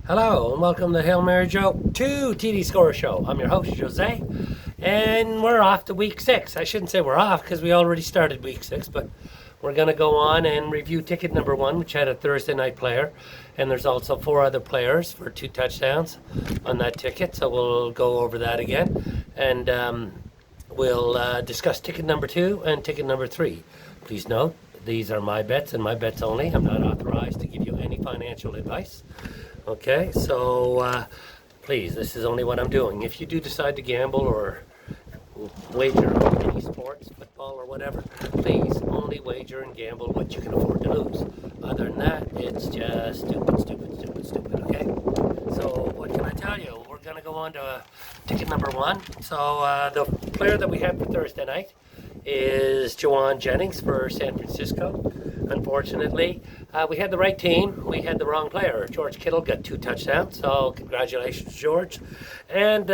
Hello and welcome to Hail Mary Joe 2 TDs Scorer Show. I'm your host, Jose, and we're off to week 6. I shouldn't say we're off because we already started week 6, but we're going to go on and review ticket number 1, which had a Thursday night player, and there's also 4 other players for 2 touchdowns on that ticket, so we'll go over that again, and we'll discuss ticket number 2 and ticket number 3. Please note, these are my bets and my bets only. I'm not authorized to give you any financial advice. Okay, so please, this is only what I'm doing. If you do decide to gamble or wager on any sports, football or whatever, please only wager and gamble what you can afford to lose. Other than that, it's just stupid, okay? So what can I tell you? We're going to go on to ticket number 1. So the player that we have for Thursday night is Juwan Jennings for San Francisco. Unfortunately, we had the right team. We had the wrong player. George Kittle got 2 touchdowns, so congratulations, George. And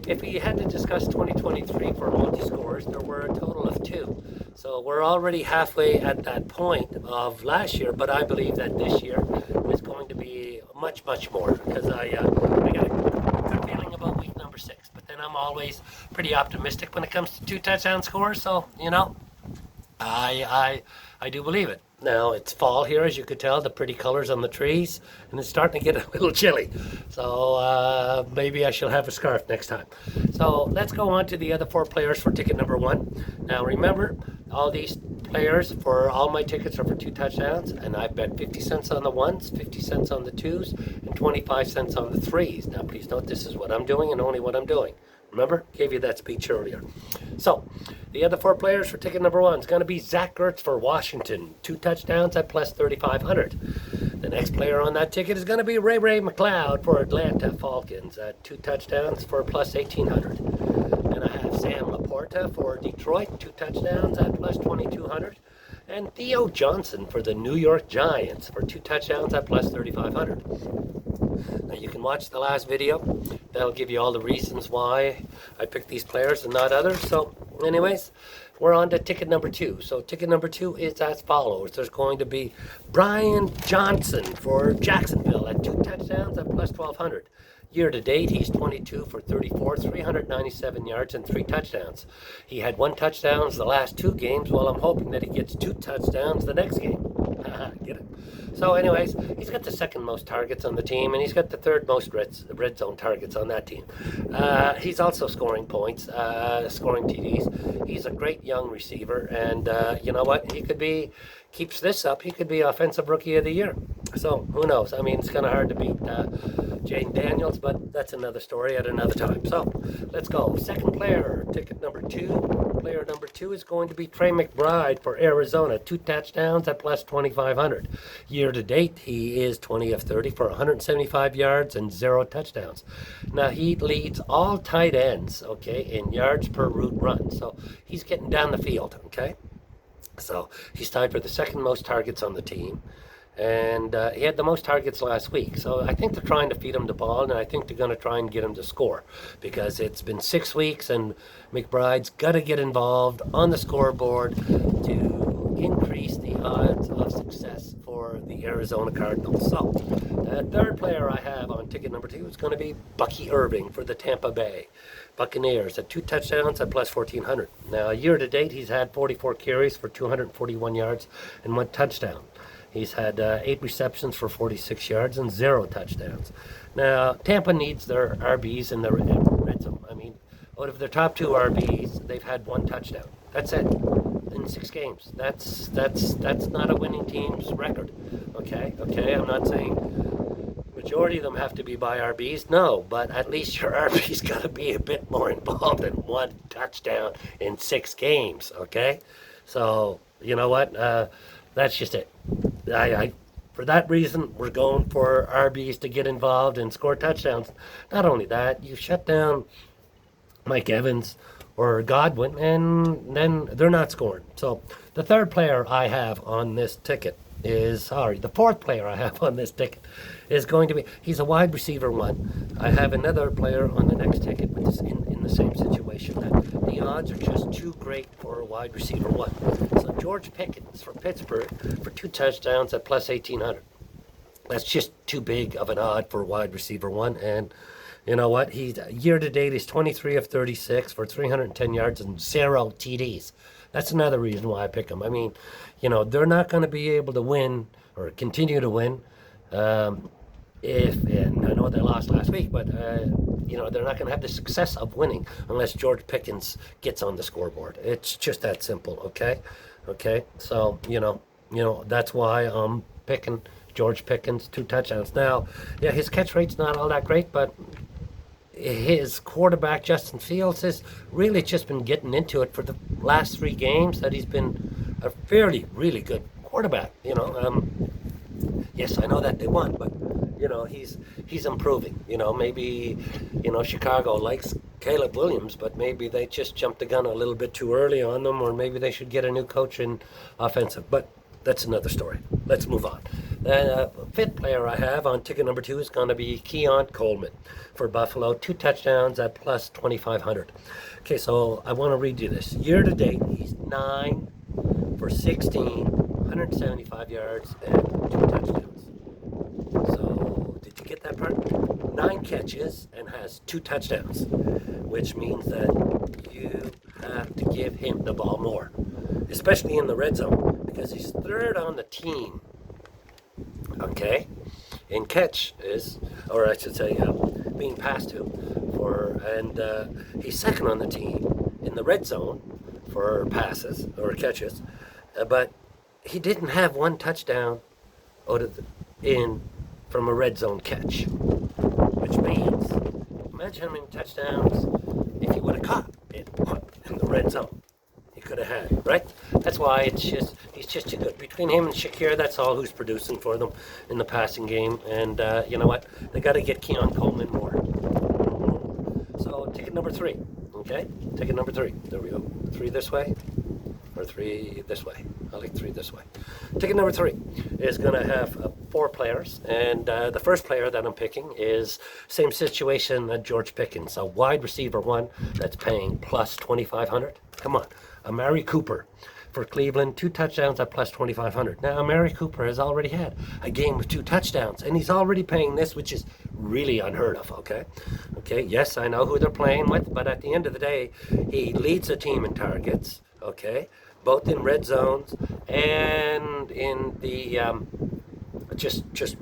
if we had to discuss 2023 for multi-scores, there were a total of 2. So we're already halfway at that point of last year, but I believe that this year is going to be much more because I got a good feeling about week number 6. But then I'm always pretty optimistic when it comes to 2 touchdown scores, so, you know, I do believe it. Now, it's fall here, as you could tell, the pretty colors on the trees, and it's starting to get a little chilly. So maybe I shall have a scarf next time. So let's go on to the other 4 players for ticket number 1. Now, remember, all these players for all my tickets are for 2 touchdowns, and I bet 50 cents on the 1s, 50 cents on the 2s, and 25 cents on the 3s. Now, please note, this is what I'm doing and only what I'm doing. Remember? Gave you that speech earlier. So, the other 4 players for ticket number 1 is going to be Zach Ertz for Washington. 2 touchdowns at plus 3,500. The next player on that ticket is going to be Ray McLeod for Atlanta Falcons at 2 touchdowns for plus 1,800. Then I have Sam Laporta for Detroit. 2 touchdowns at plus 2,200. And Theo Johnson for the New York Giants for 2 touchdowns at plus 3,500. Now you can watch the last video. That'll give you all the reasons why I picked these players and not others. So anyways, we're on to ticket number 2. So ticket number 2 is as follows. There's going to be Brian Johnson for Jacksonville at 2 touchdowns at plus 1,200. Year to date, he's 22 for 34, 397 yards and 3 touchdowns. He had 1 touchdown the last 2 games. Well, I'm hoping that he gets 2 touchdowns the next game. Get it? So anyways, he's got the 2nd most targets on the team, and he's got the 3rd most red zone targets on that team. He's also scoring points, scoring TDs. He's a great young receiver, and you know what? Keeps this up, he could be Offensive Rookie of the Year. So who knows? I mean, it's kind of hard to beat Jane Daniels, but that's another story at another time. So let's go. Second player, ticket number 2. Player number 2 is going to be Trey McBride for Arizona. 2 touchdowns at plus 2,500. Year to date, he is 20 of 30 for 175 yards and 0 touchdowns. Now, he leads all tight ends, okay, in yards per route run. So he's getting down the field, okay? So he's tied for the 2nd most targets on the team. And he had the most targets last week. So I think they're trying to feed him the ball, and I think they're going to try and get him to score because it's been 6 weeks, and McBride's got to get involved on the scoreboard to increase the odds of success for the Arizona Cardinals. So the 3rd player I have on ticket number 2 is going to be Bucky Irving for the Tampa Bay Buccaneers at 2 touchdowns at plus 1,400. Now, year to date, he's had 44 carries for 241 yards and 1 touchdown. He's had 8 receptions for 46 yards and 0 touchdowns. Now, Tampa needs their RBs in the red zone. I mean, out of their top 2 RBs, they've had 1 touchdown. That's it in 6 games. That's not a winning team's record. Okay. I'm not saying majority of them have to be by RBs. No, but at least your RB's got to be a bit more involved than 1 touchdown in 6 games. Okay, so you know what? That's just it. For that reason, we're going for RBs to get involved and score touchdowns. Not only that, you shut down Mike Evans or Godwin, and then they're not scoring. So the 3rd player I have on this ticket the 4th player I have on this ticket is going to be, he's a wide receiver 1. I have another player on the next ticket with this in the same situation. The odds are just too great for a wide receiver 1. So George Pickens for Pittsburgh for 2 touchdowns at plus 1,800. That's just too big of an odd for wide receiver one. And you know what? He's year to date, he's 23 of 36 for 310 yards and 0 TDs. That's another reason why I pick him. I mean, they're not going to be able to win or continue to win and I know they lost last week, but they're not going to have the success of winning unless George Pickens gets on the scoreboard. It's just that simple. Okay. So that's why I'm picking George Pickens 2 touchdowns. Now, yeah, his catch rate's not all that great, but his quarterback Justin Fields has really just been getting into it for the last 3 games that he's been a fairly really good quarterback. Yes, I know that they won, but he's improving. Maybe Chicago likes Caleb Williams, but maybe they just jumped the gun a little bit too early on them, or maybe they should get a new coach in offensive. But that's another story. Let's move on. The 5th player I have on ticket number 2 is going to be Keon Coleman for Buffalo. 2 touchdowns at plus 2,500. Okay, so I want to read you this. Year to date, he's 9 for 16, 175 yards and 2 touchdowns. So did you get that part? 9 catches and has 2 touchdowns, which means that you have to give him the ball more, especially in the red zone, because he's 3rd on the team. Okay, in catches, or I should say, being passed to, and he's 2nd on the team in the red zone for passes or catches, but he didn't have 1 touchdown from a red zone catch, which means imagine how many touchdowns if he would have caught it in the red zone. He could have had, right? That's why he's just too good. Between him and Shakir, that's all who's producing for them in the passing game. And you know what? They got to get Keon Coleman more. So ticket number 3, okay? Ticket number 3. There we go. 3 this way, or 3 this way. I like 3 this way. Ticket number 3 is going to have 4 players, and the first player that I'm picking is same situation as George Pickens, a wide receiver one that's paying plus 2,500. Come on. Amari Cooper for Cleveland, 2 touchdowns at plus 2,500. Now, Amari Cooper has already had a game with 2 touchdowns, and he's already paying this, which is really unheard of, okay? Yes, I know who they're playing with, but at the end of the day, he leads the team in targets, okay? Both in red zones and in the just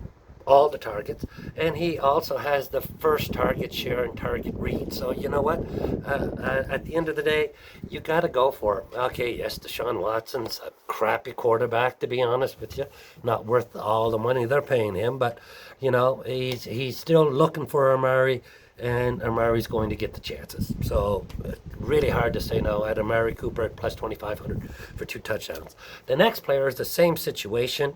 all the targets, and he also has the first target share and target read. So you know what? At the end of the day, you got to go for him. Okay, yes, Deshaun Watson's a crappy quarterback, to be honest with you, not worth all the money they're paying him. But he's still looking for Amari, and Amari's going to get the chances. So really hard to say no at Amari Cooper at plus 2,500 for 2 touchdowns. The next player is the same situation.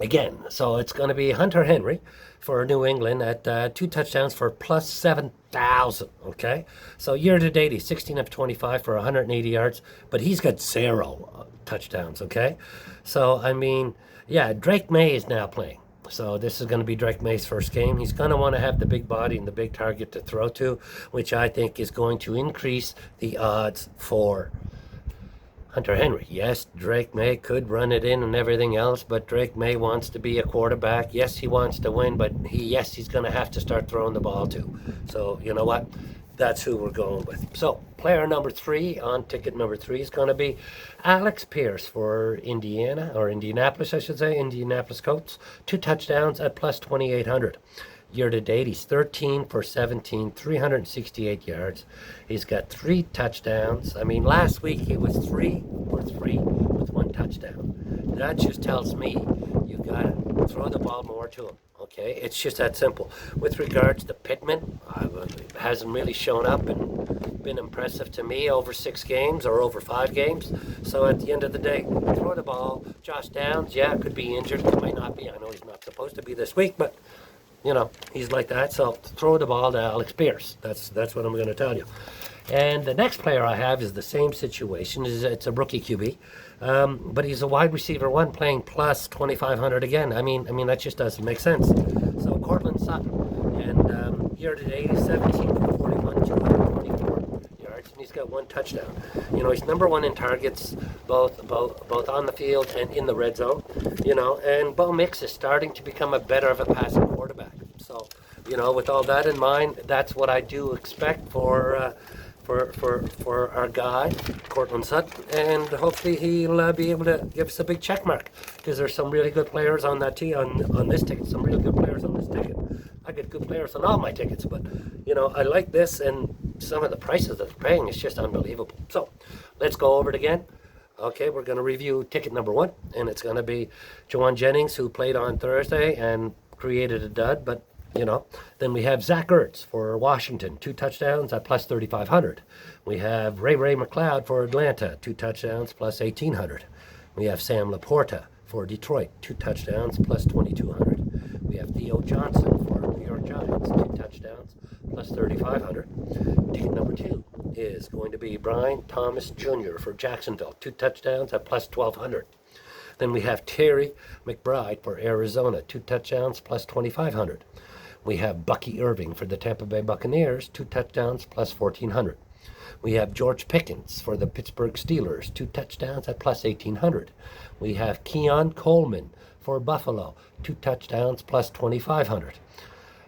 Again, so it's going to be Hunter Henry for New England at 2 touchdowns for plus 7,000. Okay, so year to date he's 16 of 25 for 180 yards, but he's got 0 touchdowns. Okay, so I mean, yeah, Drake May is now playing. So this is going to be Drake May's first game. He's going to want to have the big body and the big target to throw to, which I think is going to increase the odds for Hunter Henry. Yes, Drake May could run it in and everything else, but Drake May wants to be a quarterback. Yes, he wants to win, but he's going to have to start throwing the ball too. So you know what? That's who we're going with. So player number 3 on ticket number 3 is going to be Alex Pierce for Indiana, or Indianapolis, I should say, Indianapolis Colts. 2 touchdowns at plus 2,800. Year to date, he's 13 for 17, 368 yards. He's got 3 touchdowns. I mean, last week he was 3 for 3 with 1 touchdown. That just tells me you got to throw the ball more to him. Okay, it's just that simple. With regards to Pittman, hasn't really shown up and been impressive to me over 6 games or over 5 games. So at the end of the day, throw the ball. Josh Downs, yeah, could be injured. He might not be. I know he's not supposed to be this week, but he's like that. So throw the ball to Alex Pierce. That's what I'm going to tell you. And the next player I have is the same situation. It's a rookie QB, but he's a wide receiver one playing plus 2,500 again. I mean that just doesn't make sense. So Cortland Sutton, and year to date he's 17 for 41, 224 yards. yards, and he's got 1 touchdown. You know, he's number 1 in targets, both on the field and in the red zone. You know, and Bo Mix is starting to become a better of a passing quarterback. So, you know, with all that in mind, that's what I do expect for our guy, Cortland Sutton, and hopefully he'll be able to give us a big check mark, because there's some really good players on that on this ticket, some really good players on this ticket. I get good players on all my tickets, but, you know, I like this, and some of the prices that they're paying is just unbelievable. So, let's go over it again. Okay, we're going to review ticket number 1, and it's going to be Jawan Jennings, who played on Thursday and created a dud, but you know. Then we have Zach Ertz for Washington, 2 touchdowns at plus 3,500. We have Ray McLeod for Atlanta, 2 touchdowns plus 1,800. We have Sam Laporta for Detroit, 2 touchdowns plus 2,200. We have Theo Johnson for New York Giants, 2 touchdowns plus 3,500. Ticket number 2 is going to be Brian Thomas Jr. for Jacksonville, 2 touchdowns at plus 1,200. Then we have Terry McBride for Arizona, 2 touchdowns plus 2,500. We have Bucky Irving for the Tampa Bay Buccaneers, 2 touchdowns plus 1,400. We have George Pickens for the Pittsburgh Steelers, 2 touchdowns at plus 1,800. We have Keon Coleman for Buffalo, 2 touchdowns plus 2,500.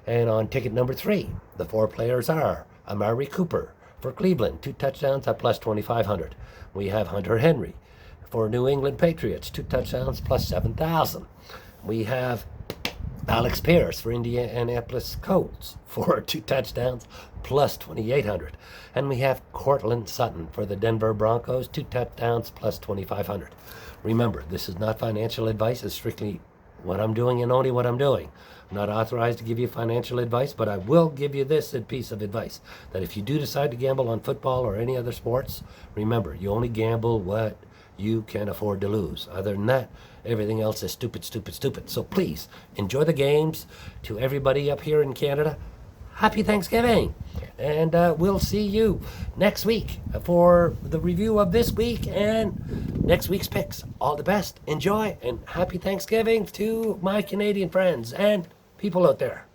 And on ticket number 3, the 4 players are Amari Cooper for Cleveland, 2 touchdowns at plus 2,500. We have Hunter Henry for New England Patriots, 2 touchdowns plus 7,000. We have Alex Pierce for Indianapolis Colts for 2 touchdowns plus 2,800. And we have Cortland Sutton for the Denver Broncos, 2 touchdowns plus 2,500. Remember, this is not financial advice. It's strictly what I'm doing and only what I'm doing. I'm not authorized to give you financial advice, but I will give you this piece of advice, that if you do decide to gamble on football or any other sports, remember, you only gamble what you can afford to lose. Other than that, everything else is stupid. So please, enjoy the games. To everybody up here in Canada, happy Thanksgiving. And we'll see you next week for the review of this week and next week's picks. All the best, enjoy, and happy Thanksgiving to my Canadian friends and people out there.